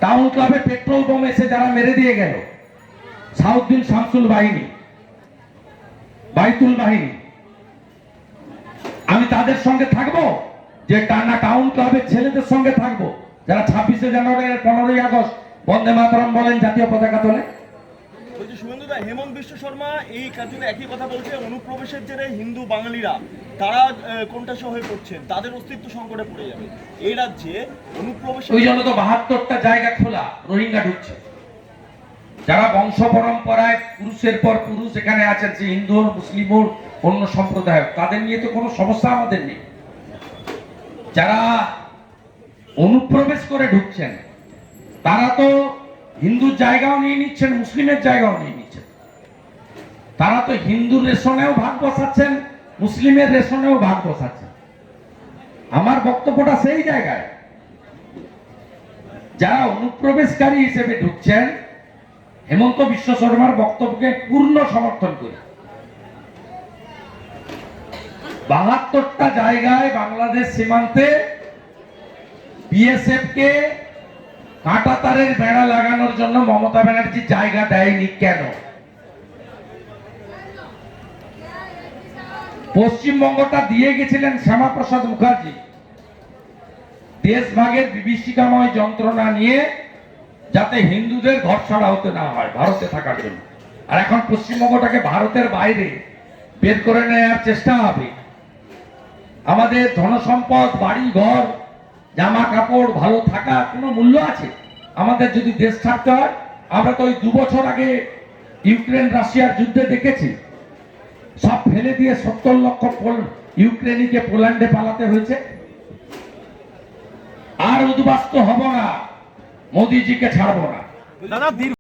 Town ক্লাবে petrol bomb এসে যারা মেরে দিয়ে গেল, সাউদ্দিন শামসুল বাহিনী, বাইতুল বাহিনী, আমি তাদের সঙ্গে থাকবো? যে টানা টাউন ক্লাবের ছেলেদের সঙ্গে থাকবো যারা 26শে জানুয়ারি 15ই আগস্ট বন্দে মাতরম বলেন, জাতীয় পতাকা তোলে? শুভেন্দুদা, হেমন্ত বিশ্ব শর্মা এই কাজে একই কথা বলছে, অনুপ্রবেশের জেরে হিন্দু বাঙালিরা তারা কোনটাসে হয়ে পড়ছেন, তাদের অস্তিত্ব সংকটে পড়ে যাবে এই রাজ্যে অনুপ্রবেশ। ওই জন্য তো 72টা জায়গা খোলা, রোহিঙ্গা ঢুকছে। যারা বংশ পরম্পরায় পুরুষের পর পুরুষ এখানে আছেন, সে হিন্দু হোক, মুসলিম হোক, অন্য সম্প্রদায়, তাদের নিয়ে তো কোনো সমস্যা আমাদের নেই। যারা অনুপ্রবেশ করে ঢুকছেন তারা তো হিন্দুর জায়গাও নিয়ে নিচ্ছেন, মুসলিমের জায়গাও নিয়ে নিচ্ছেন। তারা তো হিন্দুর রেশনেও ভাগ বসাচ্ছেন, মুসলিমের রেশনেও ভাগ বসাচ্ছেন। আমার বক্তব্যটা সেই জায়গায়, যারা অনুপ্রবেশকারী হিসেবে ঢুকছেন, হেমন্ত বিশ্ব শর্মার বক্তব্যকে পূর্ণ সমর্থন করি। 72টা জায়গায় বাংলাদেশ সীমান্তে বিএসএফ কে কাঁটা তারের বেড়া লাগানোর জন্য মমতা ব্যানার্জি জায়গা দেয়নি কেন? পশ্চিমবঙ্গটা দিয়ে গেছিলেন শ্যামাপ্রসাদ মুখার্জি দেশভাগের বিভীষিকাময় যন্ত্রণা নিয়ে, যাতে হিন্দুদের ঘর ছাড়া হতে না হয় ভারতে থাকার জন্য। আর এখন পশ্চিমবঙ্গটাকে ভারতের বাইরে বের করে নেওয়ার চেষ্টা হবে। আমাদের ধনসম্পদ, বাড়ি ঘর, জামা কাপড়, ভালো থাকা কোনো মূল্য আছে? আমাদের যদি দেশ ছাড়তে হয়, আমরা তো ওই 2 বছর আগে ইউক্রেন রাশিয়ার যুদ্ধে দেখেছি, সব ফেলে দিয়ে 70 লক্ষ ইউক্রেনিকে পোল্যান্ডে পালাতে হয়েছে। আর উদ্বাস্তু হব না, মোদিজিকে ছাড়বো না।